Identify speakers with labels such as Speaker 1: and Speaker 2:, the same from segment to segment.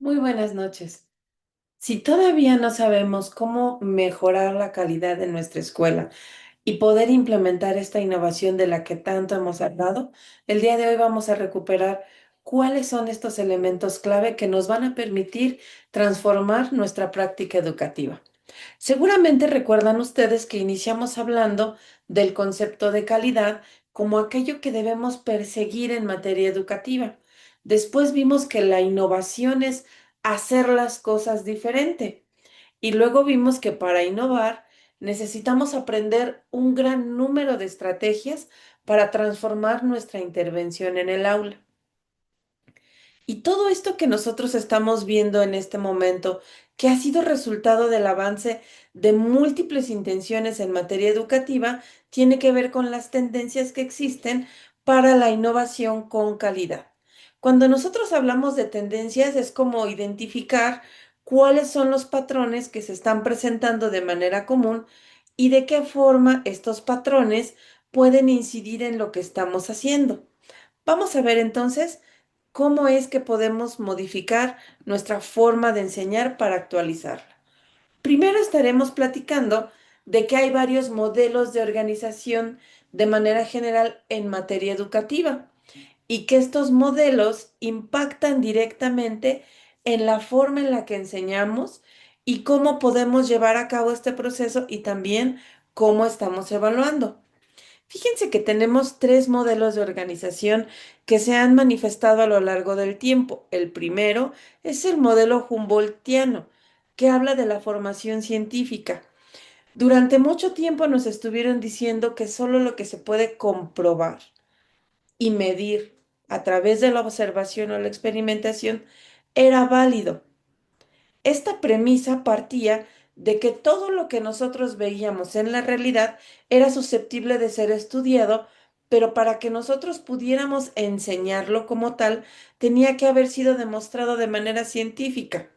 Speaker 1: Muy buenas noches. Si todavía no sabemos cómo mejorar la calidad de nuestra escuela y poder implementar esta innovación de la que tanto hemos hablado, el día de hoy vamos a recuperar cuáles son estos elementos clave que nos van a permitir transformar nuestra práctica educativa. Seguramente recuerdan ustedes que iniciamos hablando del concepto de calidad como aquello que debemos perseguir en materia educativa. Después vimos que la innovación es hacer las cosas diferente. Y luego vimos que para innovar necesitamos aprender un gran número de estrategias para transformar nuestra intervención en el aula. Y todo esto que nosotros estamos viendo en este momento, que ha sido resultado del avance de múltiples intenciones en materia educativa, tiene que ver con las tendencias que existen para la innovación con calidad. Cuando nosotros hablamos de tendencias, es como identificar cuáles son los patrones que se están presentando de manera común y de qué forma estos patrones pueden incidir en lo que estamos haciendo. Vamos a ver entonces cómo es que podemos modificar nuestra forma de enseñar para actualizarla. Primero estaremos platicando de que hay varios modelos de organización de manera general en materia educativa y que estos modelos impactan directamente en la forma en la que enseñamos y cómo podemos llevar a cabo este proceso y también cómo estamos evaluando. Fíjense que tenemos tres modelos de organización que se han manifestado a lo largo del tiempo. El primero es el modelo Humboldtiano, que habla de la formación científica. Durante mucho tiempo nos estuvieron diciendo que solo lo que se puede comprobar y medir a través de la observación o la experimentación era válido. Esta premisa partía de que todo lo que nosotros veíamos en la realidad era susceptible de ser estudiado, pero para que nosotros pudiéramos enseñarlo como tal, tenía que haber sido demostrado de manera científica.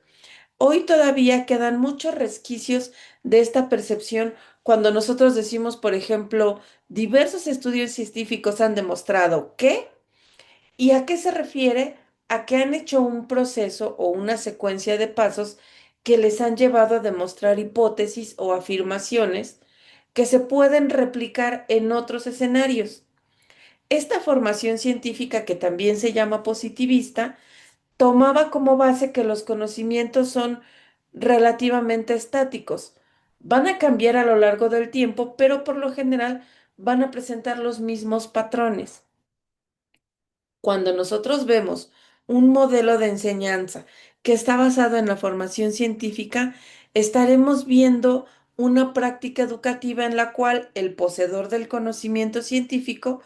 Speaker 1: Hoy todavía quedan muchos resquicios de esta percepción cuando nosotros decimos, por ejemplo, diversos estudios científicos han demostrado que, ¿y a qué se refiere? A que han hecho un proceso o una secuencia de pasos que les han llevado a demostrar hipótesis o afirmaciones que se pueden replicar en otros escenarios. Esta formación científica, que también se llama positivista, tomaba como base que los conocimientos son relativamente estáticos. Van a cambiar a lo largo del tiempo, pero por lo general van a presentar los mismos patrones. Cuando nosotros vemos un modelo de enseñanza que está basado en la formación científica, estaremos viendo una práctica educativa en la cual el poseedor del conocimiento científico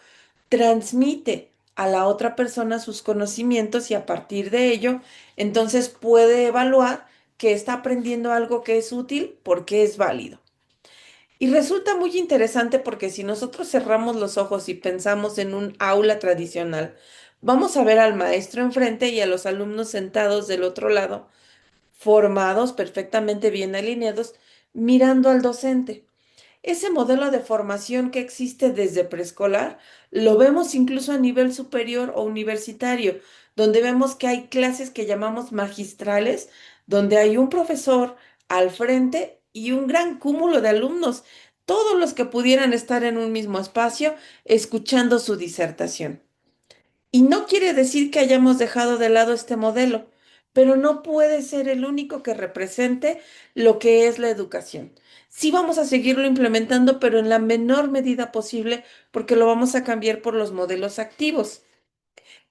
Speaker 1: transmite a la otra persona sus conocimientos y a partir de ello, entonces puede evaluar que está aprendiendo algo que es útil porque es válido. Y resulta muy interesante porque si nosotros cerramos los ojos y pensamos en un aula tradicional, vamos a ver al maestro enfrente y a los alumnos sentados del otro lado, formados, perfectamente bien alineados, mirando al docente. Ese modelo de formación que existe desde preescolar lo vemos incluso a nivel superior o universitario, donde vemos que hay clases que llamamos magistrales, donde hay un profesor al frente y un gran cúmulo de alumnos, todos los que pudieran estar en un mismo espacio escuchando su disertación. Y no quiere decir que hayamos dejado de lado este modelo, pero no puede ser el único que represente lo que es la educación. Sí vamos a seguirlo implementando, pero en la menor medida posible, porque lo vamos a cambiar por los modelos activos.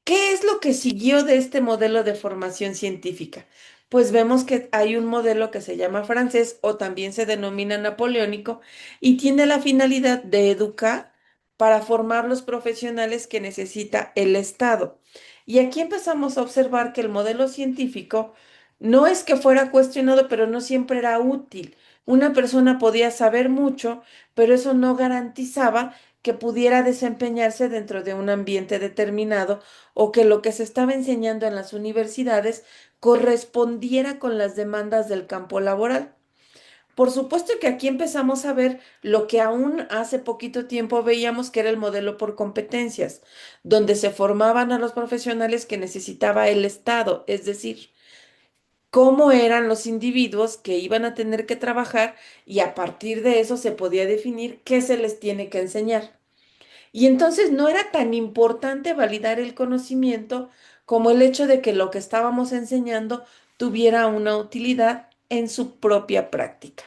Speaker 1: ¿Qué es lo que siguió de este modelo de formación científica? Pues vemos que hay un modelo que se llama francés o también se denomina napoleónico y tiene la finalidad de educar para formar los profesionales que necesita el Estado. Y aquí empezamos a observar que el modelo científico no es que fuera cuestionado, pero no siempre era útil. Una persona podía saber mucho, pero eso no garantizaba que pudiera desempeñarse dentro de un ambiente determinado o que lo que se estaba enseñando en las universidades correspondiera con las demandas del campo laboral. Por supuesto que aquí empezamos a ver lo que aún hace poquito tiempo veíamos que era el modelo por competencias, donde se formaban a los profesionales que necesitaba el Estado, es decir, cómo eran los individuos que iban a tener que trabajar y a partir de eso se podía definir qué se les tiene que enseñar. Y entonces no era tan importante validar el conocimiento como el hecho de que lo que estábamos enseñando tuviera una utilidad en su propia práctica.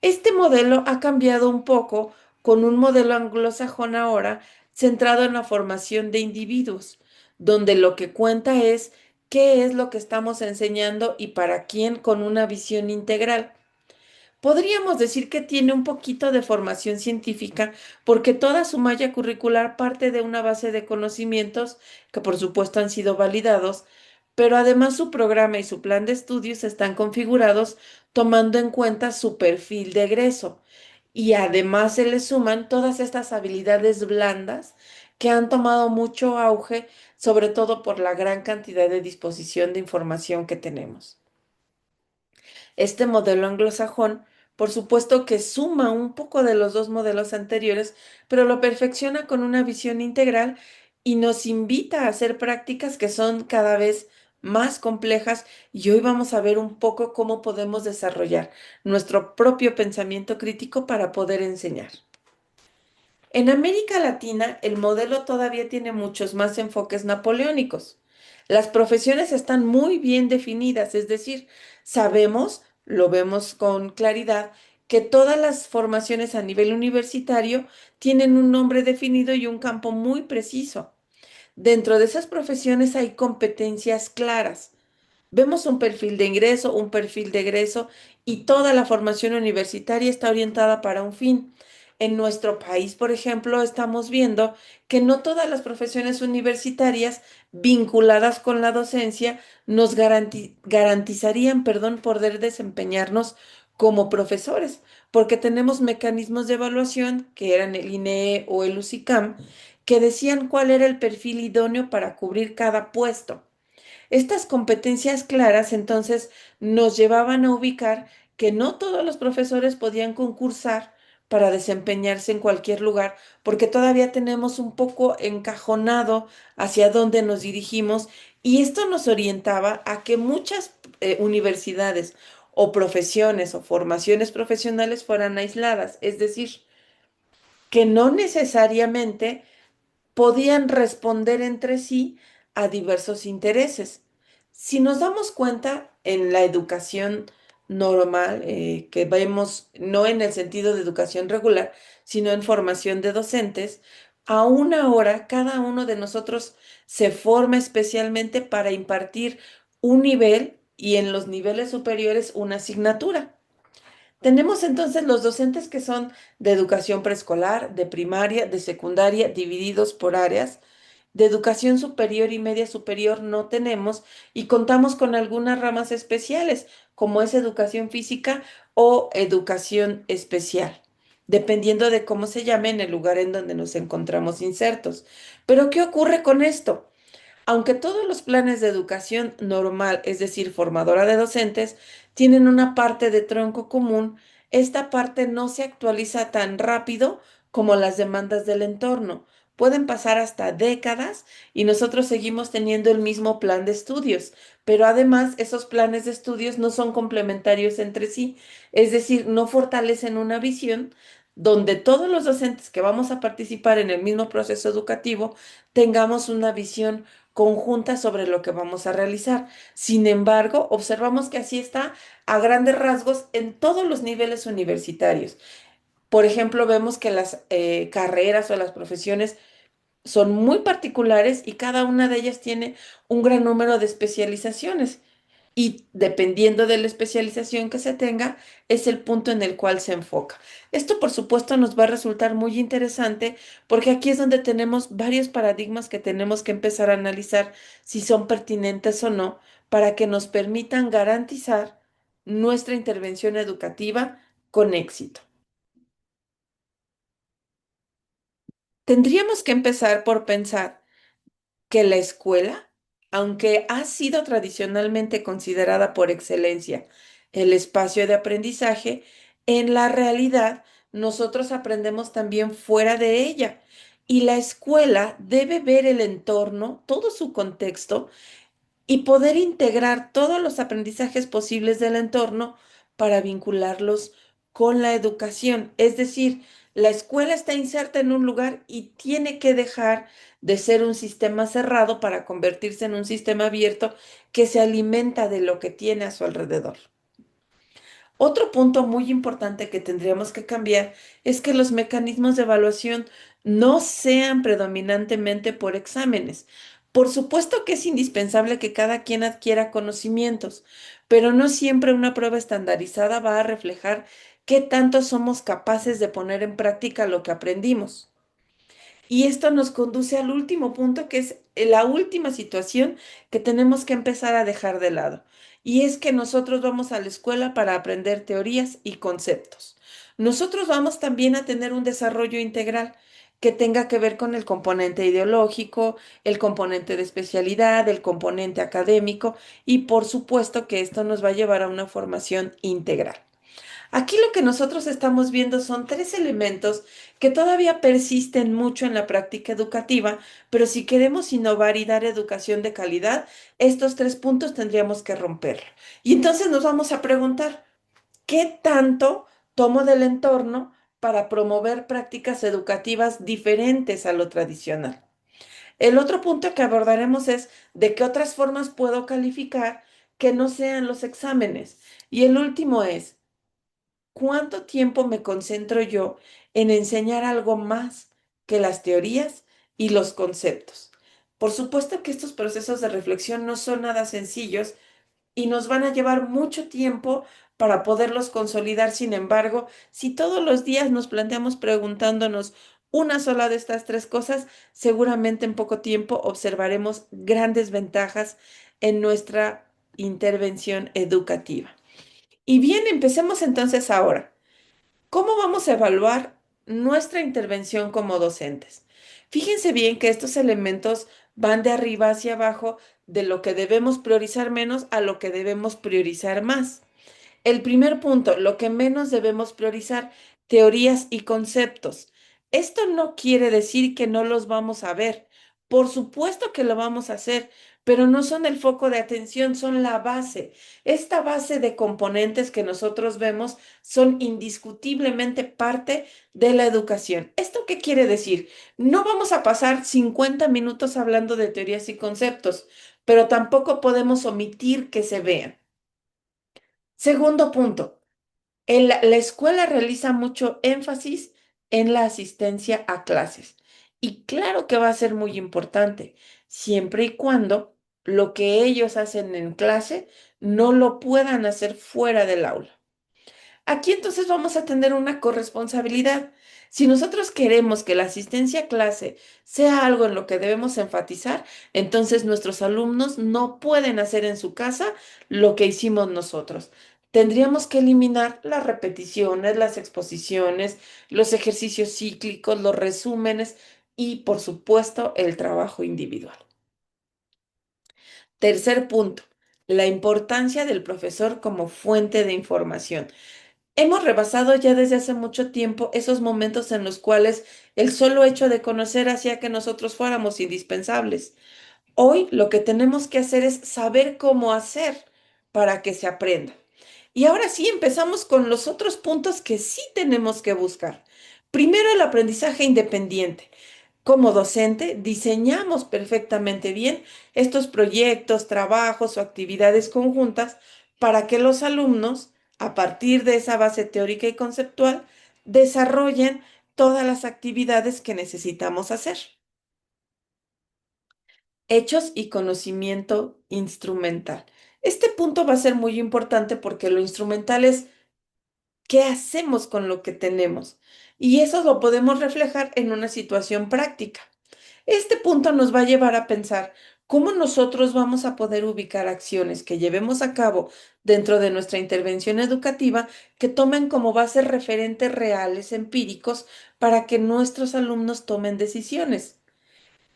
Speaker 1: Este modelo ha cambiado un poco con un modelo anglosajón ahora centrado en la formación de individuos, donde lo que cuenta es qué es lo que estamos enseñando y para quién con una visión integral. Podríamos decir que tiene un poquito de formación científica porque toda su malla curricular parte de una base de conocimientos que por supuesto han sido validados, pero además su programa y su plan de estudios están configurados tomando en cuenta su perfil de egreso y además se le suman todas estas habilidades blandas que han tomado mucho auge, sobre todo por la gran cantidad de disposición de información que tenemos. Este modelo anglosajón, por supuesto que suma un poco de los dos modelos anteriores, pero lo perfecciona con una visión integral y nos invita a hacer prácticas que son cada vez más complejas y hoy vamos a ver un poco cómo podemos desarrollar nuestro propio pensamiento crítico para poder enseñar. En América Latina, el modelo todavía tiene muchos más enfoques napoleónicos. Las profesiones están muy bien definidas, es decir, sabemos, lo vemos con claridad, que todas las formaciones a nivel universitario tienen un nombre definido y un campo muy preciso. Dentro de esas profesiones hay competencias claras. Vemos un perfil de ingreso, un perfil de egreso y toda la formación universitaria está orientada para un fin. En nuestro país, por ejemplo, estamos viendo que no todas las profesiones universitarias vinculadas con la docencia nos garantizarían, poder desempeñarnos como profesores, porque tenemos mecanismos de evaluación, que eran el INEE o el USICAM, que decían cuál era el perfil idóneo para cubrir cada puesto. Estas competencias claras entonces nos llevaban a ubicar que no todos los profesores podían concursar para desempeñarse en cualquier lugar, porque todavía tenemos un poco encajonado hacia dónde nos dirigimos y esto nos orientaba a que muchas universidades o profesiones o formaciones profesionales fueran aisladas, es decir, que no necesariamente podían responder entre sí a diversos intereses. Si nos damos cuenta en la educación normal, que vemos no en el sentido de educación regular, sino en formación de docentes, aún ahora cada uno de nosotros se forma especialmente para impartir un nivel y en los niveles superiores una asignatura. Tenemos entonces los docentes que son de educación preescolar, de primaria, de secundaria, divididos por áreas. De educación superior y media superior no tenemos y contamos con algunas ramas especiales, como es educación física o educación especial, dependiendo de cómo se llame en el lugar en donde nos encontramos insertos. Pero, ¿qué ocurre con esto? Aunque todos los planes de educación normal, es decir, formadora de docentes, tienen una parte de tronco común, esta parte no se actualiza tan rápido como las demandas del entorno. Pueden pasar hasta décadas y nosotros seguimos teniendo el mismo plan de estudios, pero además esos planes de estudios no son complementarios entre sí, es decir, no fortalecen una visión donde todos los docentes que vamos a participar en el mismo proceso educativo tengamos una visión conjunta sobre lo que vamos a realizar. Sin embargo, observamos que así está a grandes rasgos en todos los niveles universitarios. Por ejemplo, vemos que las carreras o las profesiones son muy particulares y cada una de ellas tiene un gran número de especializaciones. Y dependiendo de la especialización que se tenga, es el punto en el cual se enfoca. Esto, por supuesto, nos va a resultar muy interesante porque aquí es donde tenemos varios paradigmas que tenemos que empezar a analizar si son pertinentes o no para que nos permitan garantizar nuestra intervención educativa con éxito. Tendríamos que empezar por pensar que la escuela, aunque ha sido tradicionalmente considerada por excelencia el espacio de aprendizaje, en la realidad nosotros aprendemos también fuera de ella. Y la escuela debe ver el entorno, todo su contexto, y poder integrar todos los aprendizajes posibles del entorno para vincularlos con la educación. Es decir, la escuela está inserta en un lugar y tiene que dejar de ser un sistema cerrado para convertirse en un sistema abierto que se alimenta de lo que tiene a su alrededor. Otro punto muy importante que tendríamos que cambiar es que los mecanismos de evaluación no sean predominantemente por exámenes. Por supuesto que es indispensable que cada quien adquiera conocimientos, pero no siempre una prueba estandarizada va a reflejar qué tanto somos capaces de poner en práctica lo que aprendimos. Y esto nos conduce al último punto, que es la última situación que tenemos que empezar a dejar de lado. Y es que nosotros vamos a la escuela para aprender teorías y conceptos. Nosotros vamos también a tener un desarrollo integral que tenga que ver con el componente ideológico, el componente de especialidad, el componente académico y por supuesto que esto nos va a llevar a una formación integral. Aquí lo que nosotros estamos viendo son tres elementos que todavía persisten mucho en la práctica educativa, pero si queremos innovar y dar educación de calidad, estos tres puntos tendríamos que romperlo. Y entonces nos vamos a preguntar, ¿qué tanto tomo del entorno para promover prácticas educativas diferentes a lo tradicional? El otro punto que abordaremos es de qué otras formas puedo calificar que no sean los exámenes. Y el último es, ¿cuánto tiempo me concentro yo en enseñar algo más que las teorías y los conceptos? Por supuesto que estos procesos de reflexión no son nada sencillos y nos van a llevar mucho tiempo para poderlos consolidar. Sin embargo, si todos los días nos planteamos preguntándonos una sola de estas tres cosas, seguramente en poco tiempo observaremos grandes ventajas en nuestra intervención educativa. Y bien, empecemos entonces ahora. ¿Cómo vamos a evaluar nuestra intervención como docentes? Fíjense bien que estos elementos van de arriba hacia abajo, de lo que debemos priorizar menos a lo que debemos priorizar más. El primer punto, lo que menos debemos priorizar, teorías y conceptos. Esto no quiere decir que no los vamos a ver. Por supuesto que lo vamos a hacer, pero no son el foco de atención, son la base. Esta base de componentes que nosotros vemos son indiscutiblemente parte de la educación. ¿Esto qué quiere decir? No vamos a pasar 50 minutos hablando de teorías y conceptos, pero tampoco podemos omitir que se vean. Segundo punto. La escuela realiza mucho énfasis en la asistencia a clases. Y claro que va a ser muy importante, siempre y cuando lo que ellos hacen en clase no lo puedan hacer fuera del aula. Aquí entonces vamos a tener una corresponsabilidad. Si nosotros queremos que la asistencia a clase sea algo en lo que debemos enfatizar, entonces nuestros alumnos no pueden hacer en su casa lo que hicimos nosotros. Tendríamos que eliminar las repeticiones, las exposiciones, los ejercicios cíclicos, los resúmenes y, por supuesto, el trabajo individual. Tercer punto, la importancia del profesor como fuente de información. Hemos rebasado ya desde hace mucho tiempo esos momentos en los cuales el solo hecho de conocer hacía que nosotros fuéramos indispensables. Hoy lo que tenemos que hacer es saber cómo hacer para que se aprenda. Y ahora sí empezamos con los otros puntos que sí tenemos que buscar. Primero, el aprendizaje independiente. Como docente, diseñamos perfectamente bien estos proyectos, trabajos o actividades conjuntas para que los alumnos, a partir de esa base teórica y conceptual, desarrollen todas las actividades que necesitamos hacer. Hechos y conocimiento instrumental. Este punto va a ser muy importante porque lo instrumental es qué hacemos con lo que tenemos y eso lo podemos reflejar en una situación práctica. Este punto nos va a llevar a pensar cómo nosotros vamos a poder ubicar acciones que llevemos a cabo dentro de nuestra intervención educativa que tomen como base referentes reales, empíricos, para que nuestros alumnos tomen decisiones.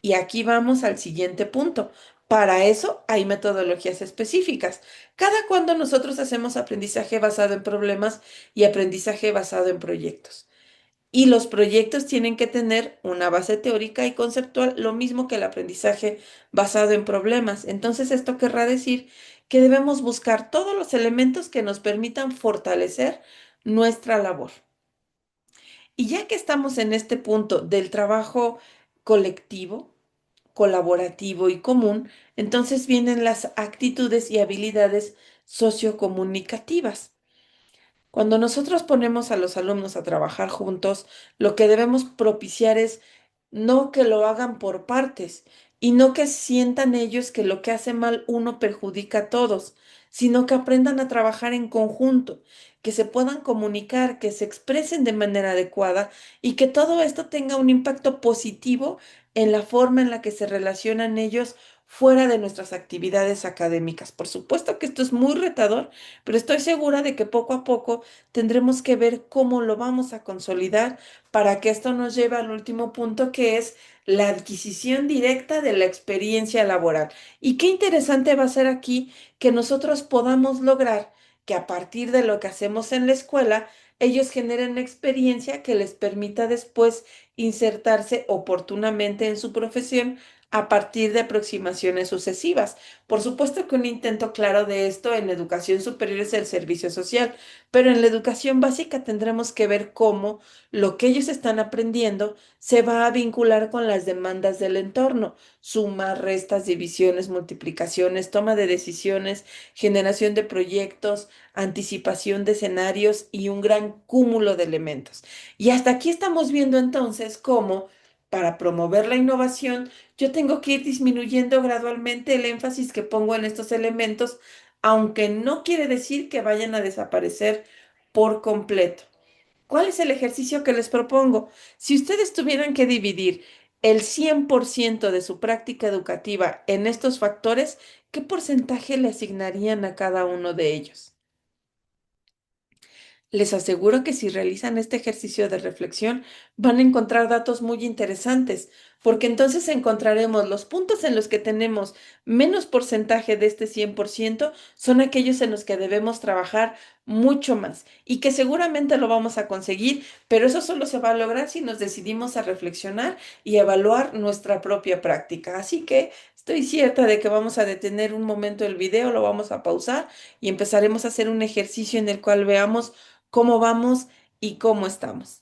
Speaker 1: Y aquí vamos al siguiente punto. Para eso hay metodologías específicas. Cada cuando nosotros hacemos aprendizaje basado en problemas y aprendizaje basado en proyectos. Y los proyectos tienen que tener una base teórica y conceptual, lo mismo que el aprendizaje basado en problemas. Entonces, esto querrá decir que debemos buscar todos los elementos que nos permitan fortalecer nuestra labor. Y ya que estamos en este punto del trabajo colectivo, colaborativo y común, entonces vienen las actitudes y habilidades sociocomunicativas. Cuando nosotros ponemos a los alumnos a trabajar juntos, lo que debemos propiciar es no que lo hagan por partes y no que sientan ellos que lo que hace mal uno perjudica a todos, sino que aprendan a trabajar en conjunto, que se puedan comunicar, que se expresen de manera adecuada y que todo esto tenga un impacto positivo en la forma en la que se relacionan ellos fuera de nuestras actividades académicas. Por supuesto que esto es muy retador, pero estoy segura de que poco a poco tendremos que ver cómo lo vamos a consolidar para que esto nos lleve al último punto, que es la adquisición directa de la experiencia laboral. Y qué interesante va a ser aquí que nosotros podamos lograr que a partir de lo que hacemos en la escuela, ellos generen experiencia que les permita después insertarse oportunamente en su profesión a partir de aproximaciones sucesivas. Por supuesto que un intento claro de esto en educación superior es el servicio social, pero en la educación básica tendremos que ver cómo lo que ellos están aprendiendo se va a vincular con las demandas del entorno: sumas, restas, divisiones, multiplicaciones, toma de decisiones, generación de proyectos, anticipación de escenarios y un gran cúmulo de elementos. Y hasta aquí estamos viendo entonces cómo, para promover la innovación, yo tengo que ir disminuyendo gradualmente el énfasis que pongo en estos elementos, aunque no quiere decir que vayan a desaparecer por completo. ¿Cuál es el ejercicio que les propongo? Si ustedes tuvieran que dividir el 100% de su práctica educativa en estos factores, ¿qué porcentaje le asignarían a cada uno de ellos? Les aseguro que si realizan este ejercicio de reflexión van a encontrar datos muy interesantes, porque entonces encontraremos los puntos en los que tenemos menos porcentaje de este 100% son aquellos en los que debemos trabajar mucho más y que seguramente lo vamos a conseguir, pero eso solo se va a lograr si nos decidimos a reflexionar y evaluar nuestra propia práctica. Así que estoy cierta de que vamos a detener un momento el video, lo vamos a pausar y empezaremos a hacer un ejercicio en el cual veamos cómo vamos y cómo estamos.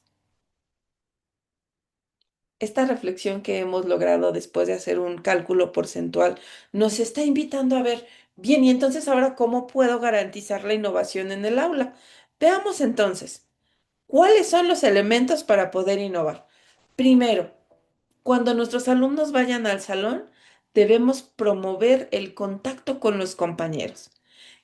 Speaker 1: Esta reflexión que hemos logrado después de hacer un cálculo porcentual nos está invitando a ver, bien, y entonces ahora, ¿cómo puedo garantizar la innovación en el aula? Veamos entonces, ¿cuáles son los elementos para poder innovar? Primero, cuando nuestros alumnos vayan al salón, debemos promover el contacto con los compañeros.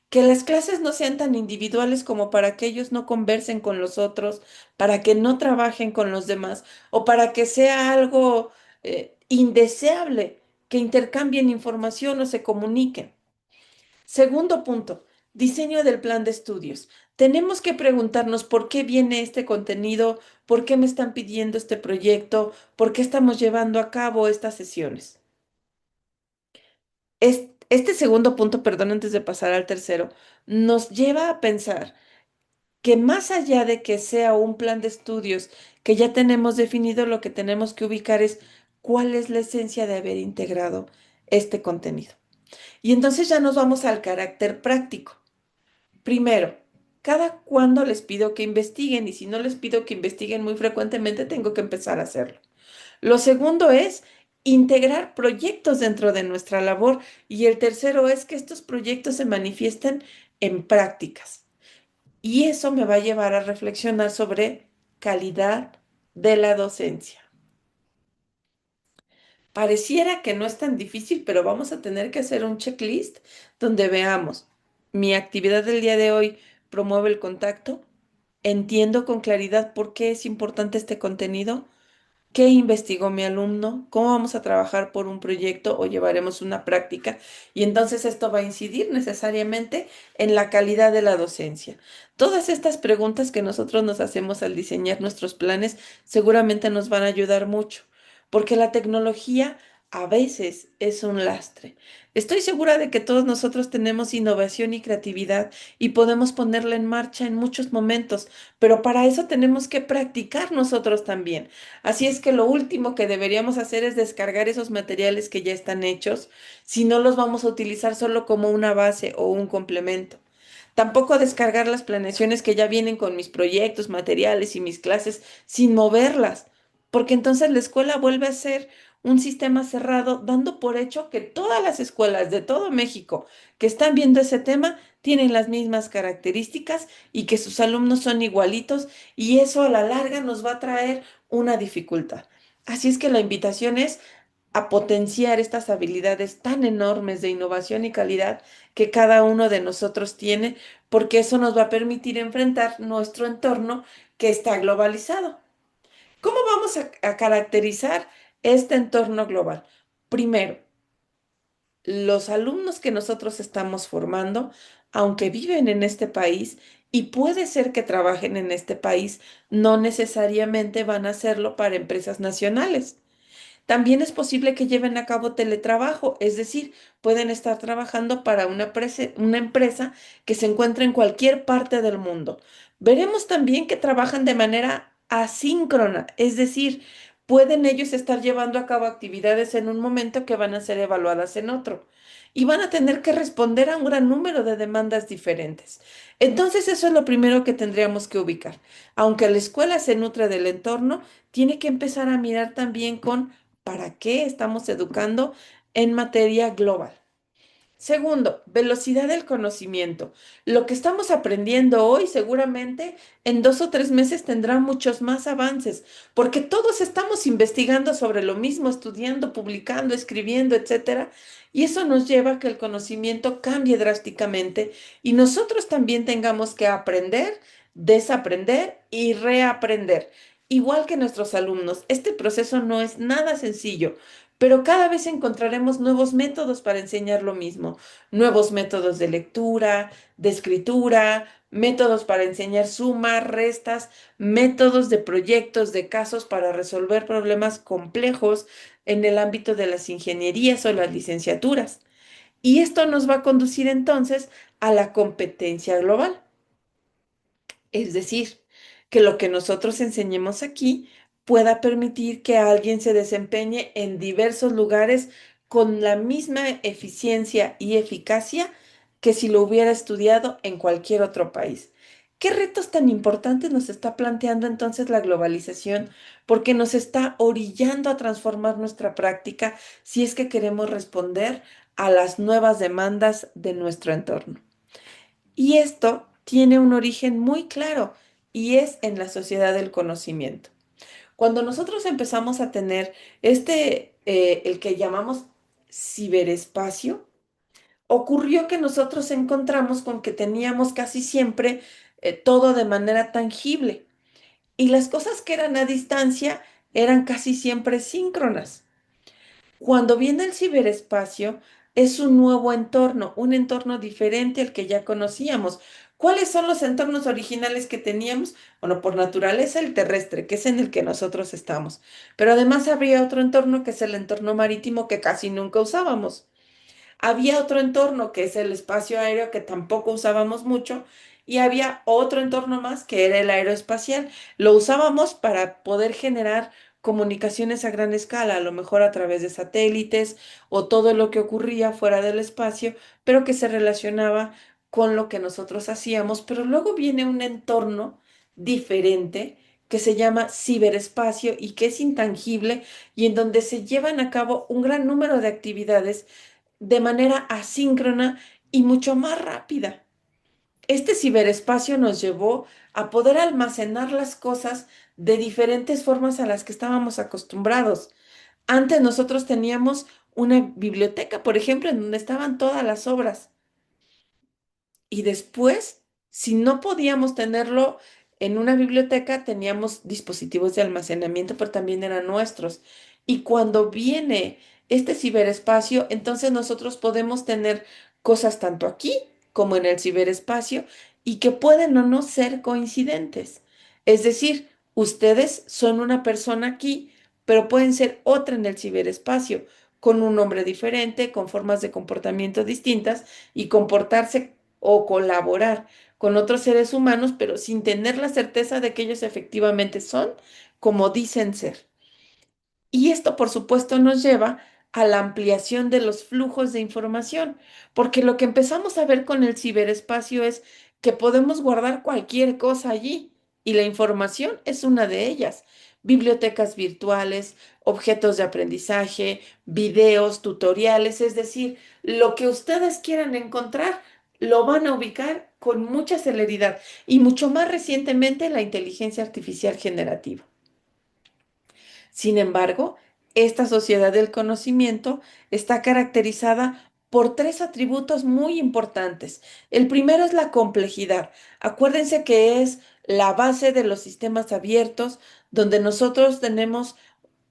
Speaker 1: Que las clases no sean tan individuales como para que ellos no conversen con los otros, para que no trabajen con los demás o para que sea algo indeseable que intercambien información o se comuniquen. Segundo punto, diseño del plan de estudios. Tenemos que preguntarnos por qué viene este contenido, por qué me están pidiendo este proyecto, por qué estamos llevando a cabo estas sesiones. Este segundo punto, perdón, antes de pasar al tercero, nos lleva a pensar que más allá de que sea un plan de estudios que ya tenemos definido, lo que tenemos que ubicar es cuál es la esencia de haber integrado este contenido. Y entonces ya nos vamos al carácter práctico. Primero, cada cuándo les pido que investiguen, y si no les pido que investiguen muy frecuentemente, tengo que empezar a hacerlo. Lo segundo es integrar proyectos dentro de nuestra labor, y el tercero es que estos proyectos se manifiesten en prácticas. Y eso me va a llevar a reflexionar sobre calidad de la docencia. Pareciera que no es tan difícil, pero vamos a tener que hacer un checklist donde veamos, mi actividad del día de hoy promueve el contacto, entiendo con claridad por qué es importante este contenido. ¿Qué investigó mi alumno? ¿Cómo vamos a trabajar por un proyecto o llevaremos una práctica? Y entonces esto va a incidir necesariamente en la calidad de la docencia. Todas estas preguntas que nosotros nos hacemos al diseñar nuestros planes seguramente nos van a ayudar mucho, porque la tecnología a veces es un lastre. Estoy segura de que todos nosotros tenemos innovación y creatividad y podemos ponerla en marcha en muchos momentos, pero para eso tenemos que practicar nosotros también. Así es que lo último que deberíamos hacer es descargar esos materiales que ya están hechos, si no los vamos a utilizar solo como una base o un complemento. Tampoco descargar las planeaciones que ya vienen con mis proyectos, materiales y mis clases sin moverlas, porque entonces la escuela vuelve a ser un sistema cerrado, dando por hecho que todas las escuelas de todo México que están viendo ese tema tienen las mismas características y que sus alumnos son igualitos, y eso a la larga nos va a traer una dificultad. Así es que la invitación es a potenciar estas habilidades tan enormes de innovación y calidad que cada uno de nosotros tiene, porque eso nos va a permitir enfrentar nuestro entorno que está globalizado. ¿Cómo vamos a caracterizar este entorno global? Primero, los alumnos que nosotros estamos formando, aunque viven en este país y puede ser que trabajen en este país, no necesariamente van a hacerlo para empresas nacionales. También es posible que lleven a cabo teletrabajo, es decir, pueden estar trabajando para una empresa que se encuentra en cualquier parte del mundo. Veremos también que trabajan de manera asíncrona, es decir, pueden ellos estar llevando a cabo actividades en un momento que van a ser evaluadas en otro, y van a tener que responder a un gran número de demandas diferentes. Entonces, eso es lo primero que tendríamos que ubicar. Aunque la escuela se nutre del entorno, tiene que empezar a mirar también con para qué estamos educando en materia global. Segundo, velocidad del conocimiento. Lo que estamos aprendiendo hoy seguramente en 2 o 3 meses tendrá muchos más avances, porque todos estamos investigando sobre lo mismo, estudiando, publicando, escribiendo, etcétera, y eso nos lleva a que el conocimiento cambie drásticamente y nosotros también tengamos que aprender, desaprender y reaprender. Igual que nuestros alumnos, este proceso no es nada sencillo, pero cada vez encontraremos nuevos métodos para enseñar lo mismo, nuevos métodos de lectura, de escritura, métodos para enseñar sumas, restas, métodos de proyectos, de casos para resolver problemas complejos en el ámbito de las ingenierías o las licenciaturas. Y esto nos va a conducir entonces a la competencia global. Es decir, que lo que nosotros enseñemos aquí pueda permitir que alguien se desempeñe en diversos lugares con la misma eficiencia y eficacia que si lo hubiera estudiado en cualquier otro país. ¿Qué retos tan importantes nos está planteando entonces la globalización? Porque nos está orillando a transformar nuestra práctica si es que queremos responder a las nuevas demandas de nuestro entorno. Y esto tiene un origen muy claro y es en la sociedad del conocimiento. Cuando nosotros empezamos a tener el que llamamos ciberespacio, ocurrió que nosotros encontramos con que teníamos casi siempre todo de manera tangible, y las cosas que eran a distancia eran casi siempre síncronas. Cuando viene el ciberespacio, es un nuevo entorno, un entorno diferente al que ya conocíamos. ¿Cuáles son los entornos originales que teníamos? Bueno, por naturaleza el terrestre, que es en el que nosotros estamos. Pero además habría otro entorno que es el entorno marítimo que casi nunca usábamos. Había otro entorno que es el espacio aéreo que tampoco usábamos mucho, y había otro entorno más que era el aeroespacial. Lo usábamos para poder generar comunicaciones a gran escala, a lo mejor a través de satélites o todo lo que ocurría fuera del espacio, pero que se relacionaba con lo que nosotros hacíamos. Pero luego viene un entorno diferente que se llama ciberespacio y que es intangible, y en donde se llevan a cabo un gran número de actividades de manera asíncrona y mucho más rápida. Este ciberespacio nos llevó a poder almacenar las cosas de diferentes formas a las que estábamos acostumbrados. Antes nosotros teníamos una biblioteca, por ejemplo, en donde estaban todas las obras. Y después, si no podíamos tenerlo en una biblioteca, teníamos dispositivos de almacenamiento, pero también eran nuestros. Y cuando viene este ciberespacio, entonces nosotros podemos tener cosas tanto aquí como en el ciberespacio, y que pueden o no ser coincidentes. Es decir, ustedes son una persona aquí, pero pueden ser otra en el ciberespacio. con un nombre diferente, con formas de comportamiento distintas y comportarse o colaborar con otros seres humanos, pero sin tener la certeza de que ellos efectivamente son como dicen ser. Y esto, por supuesto, nos lleva a la ampliación de los flujos de información, porque lo que empezamos a ver con el ciberespacio es que podemos guardar cualquier cosa allí y la información es una de ellas. Bibliotecas virtuales, objetos de aprendizaje, videos, tutoriales, es decir, lo que ustedes quieran encontrar, lo van a ubicar con mucha celeridad y mucho más recientemente la inteligencia artificial generativa. Sin embargo, esta sociedad del conocimiento está caracterizada por tres atributos muy importantes. El primero es la complejidad. Acuérdense que es la base de los sistemas abiertos, donde nosotros tenemos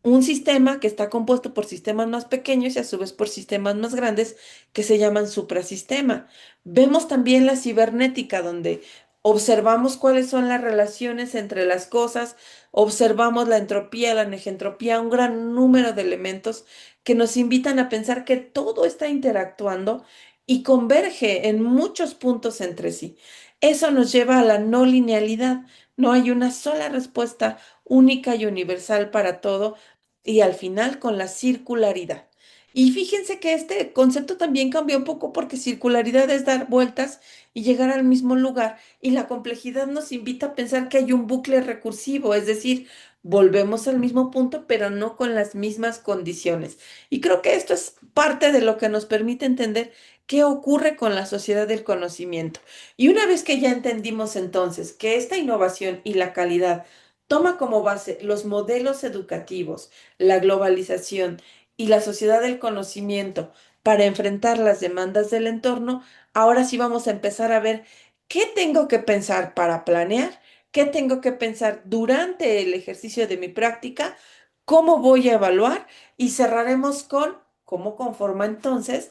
Speaker 1: un sistema que está compuesto por sistemas más pequeños y a su vez por sistemas más grandes que se llaman suprasistema. Vemos también la cibernética, donde observamos cuáles son las relaciones entre las cosas, observamos la entropía, la negentropía, un gran número de elementos que nos invitan a pensar que todo está interactuando y converge en muchos puntos entre sí. Eso nos lleva a la no linealidad. No hay una sola respuesta única y universal para todo y al final con la circularidad. Y fíjense que este concepto también cambió un poco porque circularidad es dar vueltas y llegar al mismo lugar y la complejidad nos invita a pensar que hay un bucle recursivo, es decir, volvemos al mismo punto pero no con las mismas condiciones. Y creo que esto es parte de lo que nos permite entender qué ocurre con la sociedad del conocimiento. Y una vez que ya entendimos entonces que esta innovación y la calidad toma como base los modelos educativos, la globalización y la sociedad del conocimiento para enfrentar las demandas del entorno, ahora sí vamos a empezar a ver qué tengo que pensar para planear, qué tengo que pensar durante el ejercicio de mi práctica, cómo voy a evaluar y cerraremos con cómo conforma entonces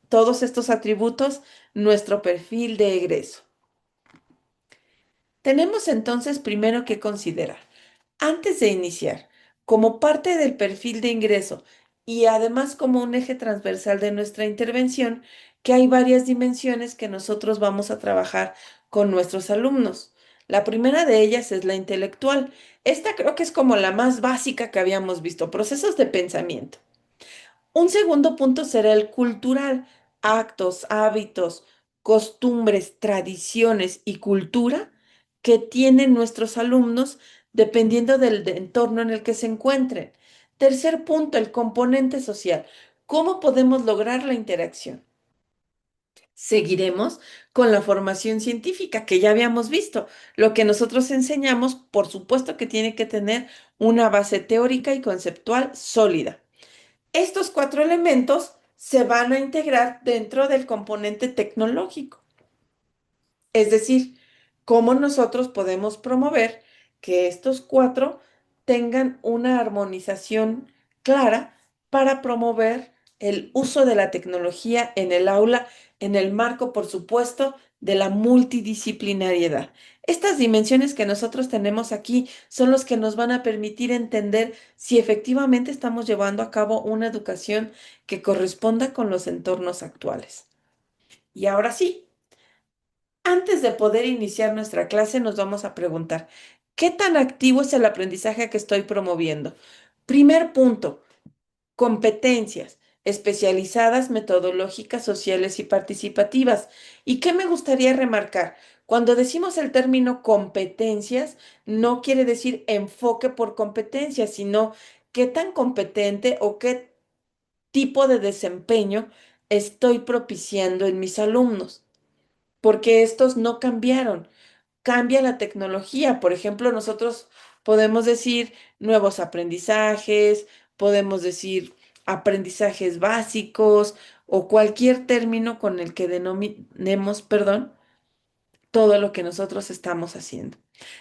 Speaker 1: todos estos atributos nuestro perfil de egreso. Tenemos entonces primero que considerar antes de iniciar, como parte del perfil de ingreso y además como un eje transversal de nuestra intervención, que hay varias dimensiones que nosotros vamos a trabajar con nuestros alumnos. La primera de ellas es la intelectual. Esta creo que es como la más básica que habíamos visto, procesos de pensamiento. Un segundo punto será el cultural, actos, hábitos, costumbres, tradiciones y cultura que tienen nuestros alumnos dependiendo del entorno en el que se encuentren. Tercer punto, el componente social. ¿Cómo podemos lograr la interacción? Seguiremos con la formación científica que ya habíamos visto. Lo que nosotros enseñamos, por supuesto que tiene que tener una base teórica y conceptual sólida. Estos cuatro elementos se van a integrar dentro del componente tecnológico. Es decir, cómo nosotros podemos promover que estos cuatro tengan una armonización clara para promover el uso de la tecnología en el aula, en el marco, por supuesto, de la multidisciplinariedad. Estas dimensiones que nosotros tenemos aquí son los que nos van a permitir entender si efectivamente estamos llevando a cabo una educación que corresponda con los entornos actuales. Y ahora sí. Antes de poder iniciar nuestra clase, nos vamos a preguntar, ¿qué tan activo es el aprendizaje que estoy promoviendo? Primer punto, competencias especializadas, metodológicas, sociales y participativas. ¿Y qué me gustaría remarcar? Cuando decimos el término competencias, no quiere decir enfoque por competencias, sino qué tan competente o qué tipo de desempeño estoy propiciando en mis alumnos, porque estos no cambiaron. Cambia la tecnología. Por ejemplo, nosotros podemos decir nuevos aprendizajes, podemos decir aprendizajes básicos o cualquier término con el que denominemos, perdón, todo lo que nosotros estamos haciendo.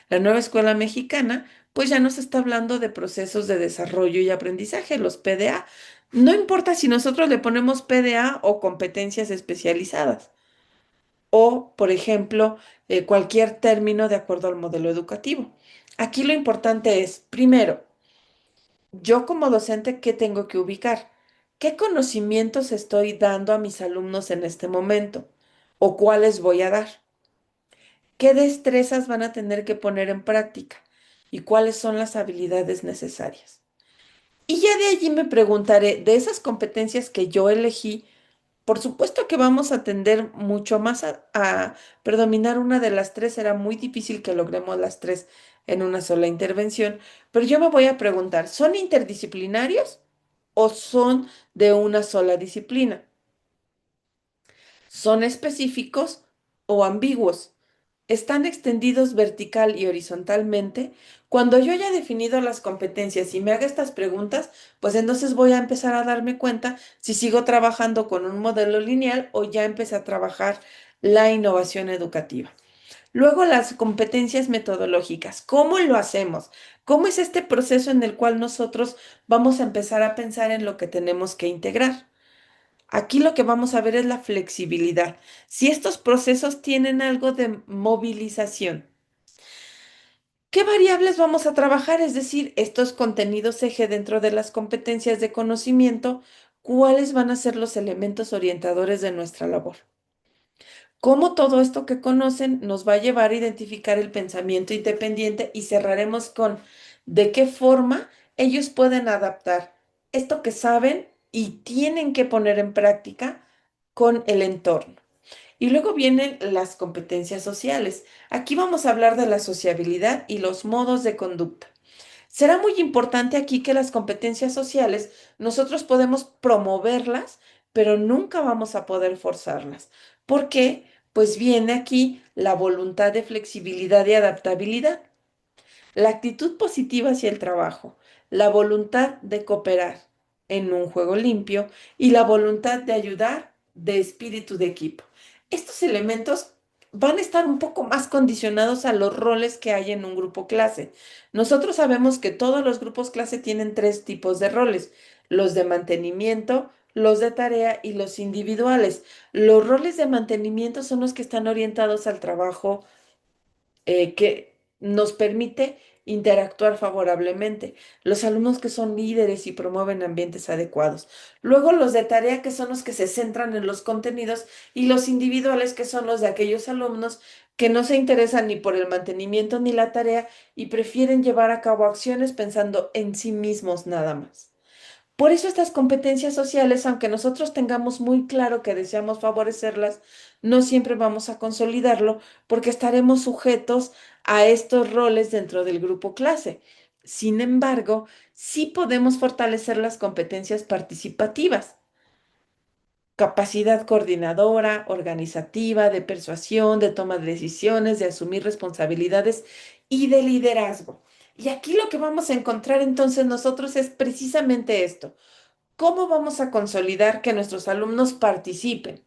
Speaker 1: La nueva escuela mexicana, pues ya nos está hablando de procesos de desarrollo y aprendizaje, los PDA. No importa si nosotros le ponemos PDA o competencias especializadas o, por ejemplo, cualquier término de acuerdo al modelo educativo. Aquí lo importante es, primero, yo como docente, ¿qué tengo que ubicar? ¿Qué conocimientos estoy dando a mis alumnos en este momento? ¿O cuáles voy a dar? ¿Qué destrezas van a tener que poner en práctica? ¿Y cuáles son las habilidades necesarias? Y ya de allí me preguntaré, de esas competencias que yo elegí, por supuesto que vamos a tender mucho más a predominar una de las tres. Será muy difícil que logremos las tres en una sola intervención, pero yo me voy a preguntar, ¿son interdisciplinarios o son de una sola disciplina? ¿Son específicos o ambiguos? ¿Están extendidos vertical y horizontalmente? Cuando yo haya definido las competencias y me haga estas preguntas, pues entonces voy a empezar a darme cuenta si sigo trabajando con un modelo lineal o ya empecé a trabajar la innovación educativa. Luego, las competencias metodológicas. ¿Cómo lo hacemos? ¿Cómo es este proceso en el cual nosotros vamos a empezar a pensar en lo que tenemos que integrar? Aquí lo que vamos a ver es la flexibilidad. Si estos procesos tienen algo de movilización, ¿qué variables vamos a trabajar? Es decir, estos contenidos eje dentro de las competencias de conocimiento, ¿cuáles van a ser los elementos orientadores de nuestra labor? ¿Cómo todo esto que conocen nos va a llevar a identificar el pensamiento independiente? Y cerraremos con de qué forma ellos pueden adaptar esto que saben y tienen que poner en práctica con el entorno. Y luego vienen las competencias sociales. Aquí vamos a hablar de la sociabilidad y los modos de conducta. Será muy importante aquí que las competencias sociales nosotros podemos promoverlas, pero nunca vamos a poder forzarlas. ¿Por qué? Pues viene aquí la voluntad de flexibilidad y adaptabilidad. La actitud positiva hacia el trabajo, la voluntad de cooperar en un juego limpio y la voluntad de ayudar de espíritu de equipo. Estos elementos van a estar un poco más condicionados a los roles que hay en un grupo clase. Nosotros sabemos que todos los grupos clase tienen tres tipos de roles: los de mantenimiento, los de tarea y los individuales. Los roles de mantenimiento son los que están orientados al trabajo que nos permite interactuar favorablemente. Los alumnos que son líderes y promueven ambientes adecuados. Luego los de tarea, que son los que se centran en los contenidos, y los individuales, que son los de aquellos alumnos que no se interesan ni por el mantenimiento ni la tarea y prefieren llevar a cabo acciones pensando en sí mismos nada más. Por eso estas competencias sociales, aunque nosotros tengamos muy claro que deseamos favorecerlas, no siempre vamos a consolidarlo porque estaremos sujetos a estos roles dentro del grupo clase. Sin embargo, sí podemos fortalecer las competencias participativas: capacidad coordinadora, organizativa, de persuasión, de toma de decisiones, de asumir responsabilidades y de liderazgo. Y aquí lo que vamos a encontrar entonces nosotros es precisamente esto. ¿Cómo vamos a consolidar que nuestros alumnos participen?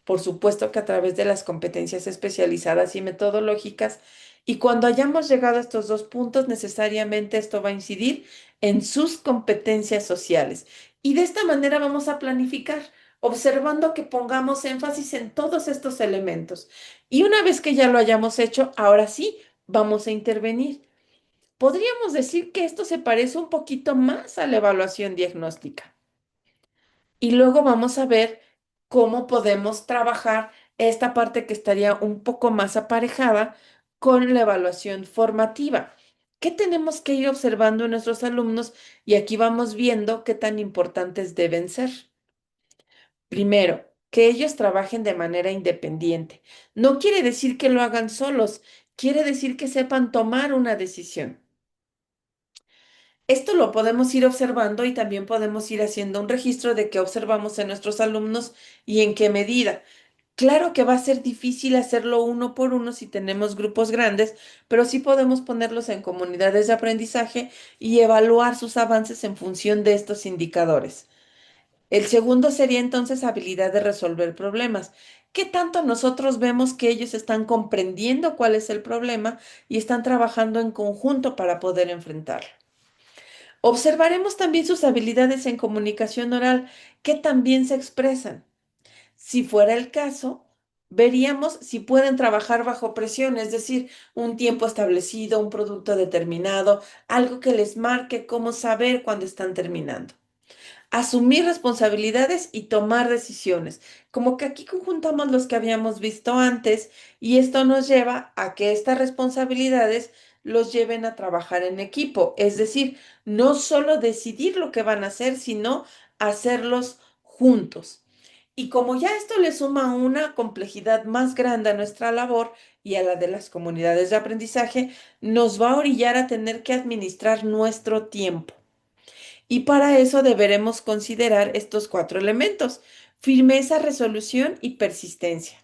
Speaker 1: Por supuesto que a través de las competencias especializadas y metodológicas. Y cuando hayamos llegado a estos dos puntos, necesariamente esto va a incidir en sus competencias sociales. Y de esta manera vamos a planificar, observando que pongamos énfasis en todos estos elementos. Y una vez que ya lo hayamos hecho, ahora sí, vamos a intervenir. Podríamos decir que esto se parece un poquito más a la evaluación diagnóstica. Y luego vamos a ver cómo podemos trabajar esta parte que estaría un poco más aparejada con la evaluación formativa. ¿Qué tenemos que ir observando en nuestros alumnos? Y aquí vamos viendo qué tan importantes deben ser. Primero, que ellos trabajen de manera independiente. No quiere decir que lo hagan solos, quiere decir que sepan tomar una decisión. Esto lo podemos ir observando y también podemos ir haciendo un registro de qué observamos en nuestros alumnos y en qué medida. Claro que va a ser difícil hacerlo uno por uno si tenemos grupos grandes, pero sí podemos ponerlos en comunidades de aprendizaje y evaluar sus avances en función de estos indicadores. El segundo sería entonces habilidad de resolver problemas. ¿Qué tanto nosotros vemos que ellos están comprendiendo cuál es el problema y están trabajando en conjunto para poder enfrentarlo? Observaremos también sus habilidades en comunicación oral, que también se expresan. Si fuera el caso, veríamos si pueden trabajar bajo presión, es decir, un tiempo establecido, un producto determinado, algo que les marque cómo saber cuándo están terminando. asumir responsabilidades y tomar decisiones. Como que aquí conjuntamos los que habíamos visto antes y esto nos lleva a que estas responsabilidades los lleven a trabajar en equipo, es decir, no solo decidir lo que van a hacer, sino hacerlos juntos. Y como ya esto le suma una complejidad más grande a nuestra labor y a la de las comunidades de aprendizaje, nos va a orillar a tener que administrar nuestro tiempo. Y para eso deberemos considerar estos cuatro elementos: firmeza, resolución y persistencia.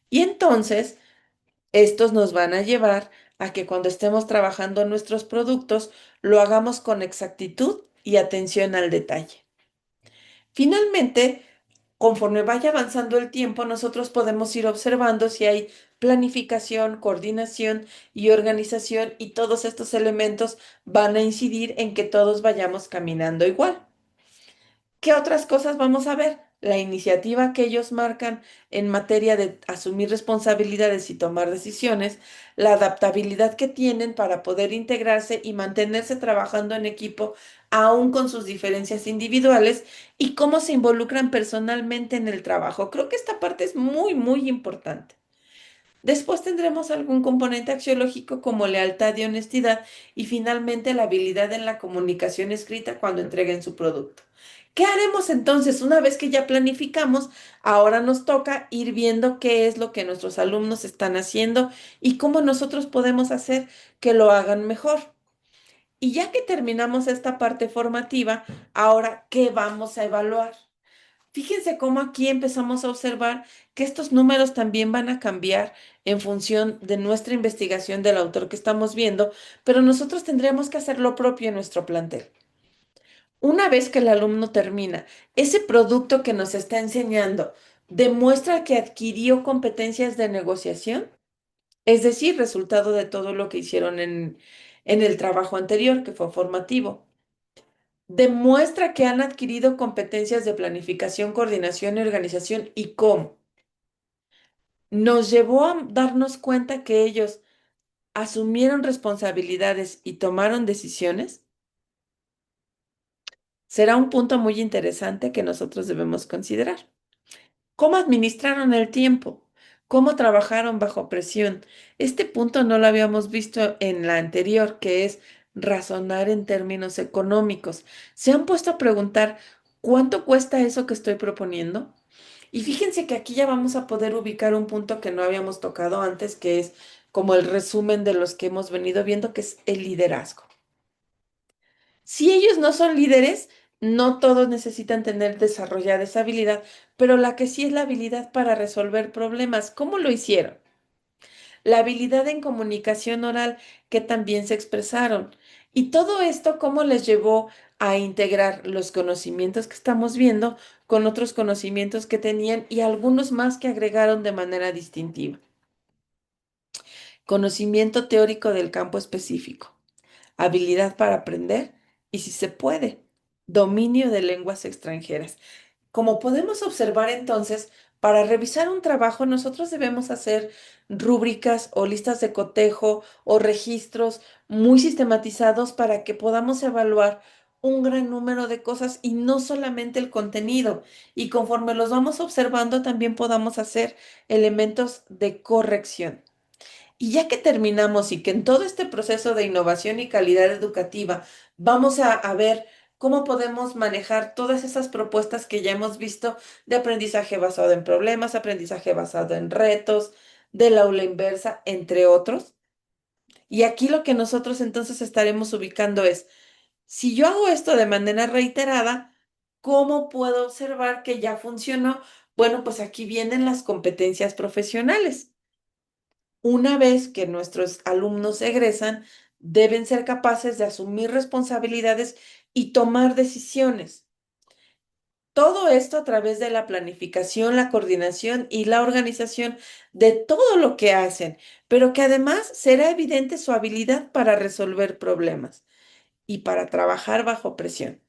Speaker 1: Y entonces, estos nos van a llevar a que cuando estemos trabajando en nuestros productos, lo hagamos con exactitud y atención al detalle. Finalmente, conforme vaya avanzando el tiempo, nosotros podemos ir observando si hay planificación, coordinación y organización, y todos estos elementos van a incidir en que todos vayamos caminando igual. ¿Qué otras cosas vamos a ver? La iniciativa que ellos marcan en materia de asumir responsabilidades y tomar decisiones, la adaptabilidad que tienen para poder integrarse y mantenerse trabajando en equipo, aún con sus diferencias individuales, y cómo se involucran personalmente en el trabajo. Creo que esta parte es muy, muy importante. Después tendremos algún componente axiológico como lealtad y honestidad, y finalmente la habilidad en la comunicación escrita cuando entreguen su producto. ¿Qué haremos entonces una vez que ya planificamos? Ahora nos toca ir viendo qué es lo que nuestros alumnos están haciendo y cómo nosotros podemos hacer que lo hagan mejor. Y ya que terminamos esta parte formativa, ahora, ¿qué vamos a evaluar? Fíjense cómo aquí empezamos a observar que estos números también van a cambiar en función de nuestra investigación del autor que estamos viendo, pero nosotros tendríamos que hacer lo propio en nuestro plantel. Una vez que el alumno termina, ese producto que nos está enseñando demuestra que adquirió competencias de negociación, es decir, resultado de todo lo que hicieron en el trabajo anterior, que fue formativo. Demuestra que han adquirido competencias de planificación, coordinación y organización. ¿Y cómo? Nos llevó a darnos cuenta que ellos asumieron responsabilidades y tomaron decisiones. Será un punto muy interesante que nosotros debemos considerar. ¿Cómo administraron el tiempo? ¿Cómo trabajaron bajo presión? Este punto no lo habíamos visto en la anterior, que es razonar en términos económicos. ¿Se han puesto a preguntar cuánto cuesta eso que estoy proponiendo? Y fíjense que aquí ya vamos a poder ubicar un punto que no habíamos tocado antes, que es como el resumen de los que hemos venido viendo, que es el liderazgo. Si ellos no son líderes, no todos necesitan tener desarrollada esa habilidad, pero la que sí es la habilidad para resolver problemas. ¿Cómo lo hicieron? La habilidad en comunicación oral, que también se expresaron. Y todo esto, ¿cómo les llevó a integrar los conocimientos que estamos viendo con otros conocimientos que tenían y algunos más que agregaron de manera distintiva? Conocimiento teórico del campo específico, habilidad para aprender y, si se puede, dominio de lenguas extranjeras. Como podemos observar entonces, para revisar un trabajo nosotros debemos hacer rúbricas o listas de cotejo o registros muy sistematizados para que podamos evaluar un gran número de cosas y no solamente el contenido. Y conforme los vamos observando, también podamos hacer elementos de corrección. Y ya que terminamos y que en todo este proceso de innovación y calidad educativa vamos a ver cómo podemos manejar todas esas propuestas que ya hemos visto de aprendizaje basado en problemas, aprendizaje basado en retos, del aula inversa, entre otros. Y aquí lo que nosotros entonces estaremos ubicando es, si yo hago esto de manera reiterada, ¿cómo puedo observar que ya funcionó? Bueno, pues aquí vienen las competencias profesionales. Una vez que nuestros alumnos egresan, deben ser capaces de asumir responsabilidades y tomar decisiones. Todo esto a través de la planificación, la coordinación y la organización de todo lo que hacen, pero que además será evidente su habilidad para resolver problemas y para trabajar bajo presión.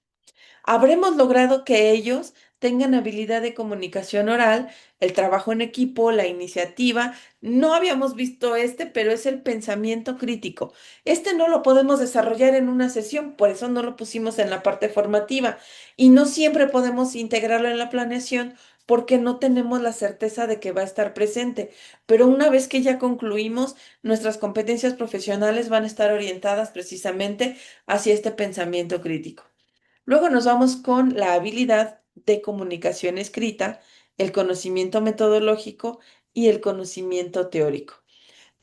Speaker 1: Habremos logrado que ellos tengan habilidad de comunicación oral, el trabajo en equipo, la iniciativa. No habíamos visto pero es el pensamiento crítico. Este no lo podemos desarrollar en una sesión, por eso no lo pusimos en la parte formativa. Y no siempre podemos integrarlo en la planeación porque no tenemos la certeza de que va a estar presente. Pero una vez que ya concluimos, nuestras competencias profesionales van a estar orientadas precisamente hacia este pensamiento crítico. Luego nos vamos con la habilidad de comunicación escrita, el conocimiento metodológico y el conocimiento teórico.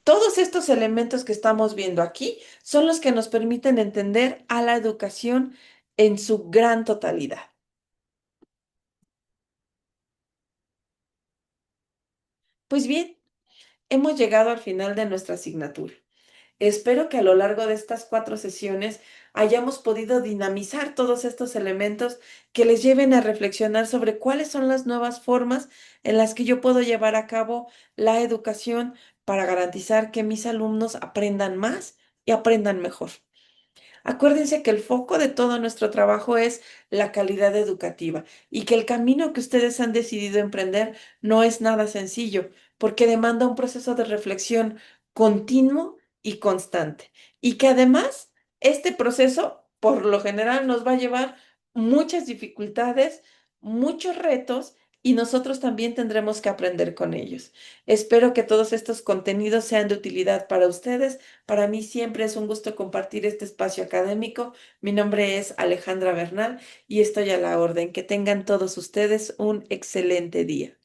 Speaker 1: Todos estos elementos que estamos viendo aquí son los que nos permiten entender a la educación en su gran totalidad. Pues bien, hemos llegado al final de nuestra asignatura. Espero que a lo largo de estas 4 sesiones hayamos podido dinamizar todos estos elementos que les lleven a reflexionar sobre cuáles son las nuevas formas en las que yo puedo llevar a cabo la educación para garantizar que mis alumnos aprendan más y aprendan mejor. Acuérdense que el foco de todo nuestro trabajo es la calidad educativa y que el camino que ustedes han decidido emprender no es nada sencillo, porque demanda un proceso de reflexión continuo y constante. Y que además este proceso, por lo general, nos va a llevar muchas dificultades, muchos retos y nosotros también tendremos que aprender con ellos. Espero que todos estos contenidos sean de utilidad para ustedes. Para mí siempre es un gusto compartir este espacio académico. Mi nombre es Alejandra Bernal y estoy a la orden. Que tengan todos ustedes un excelente día.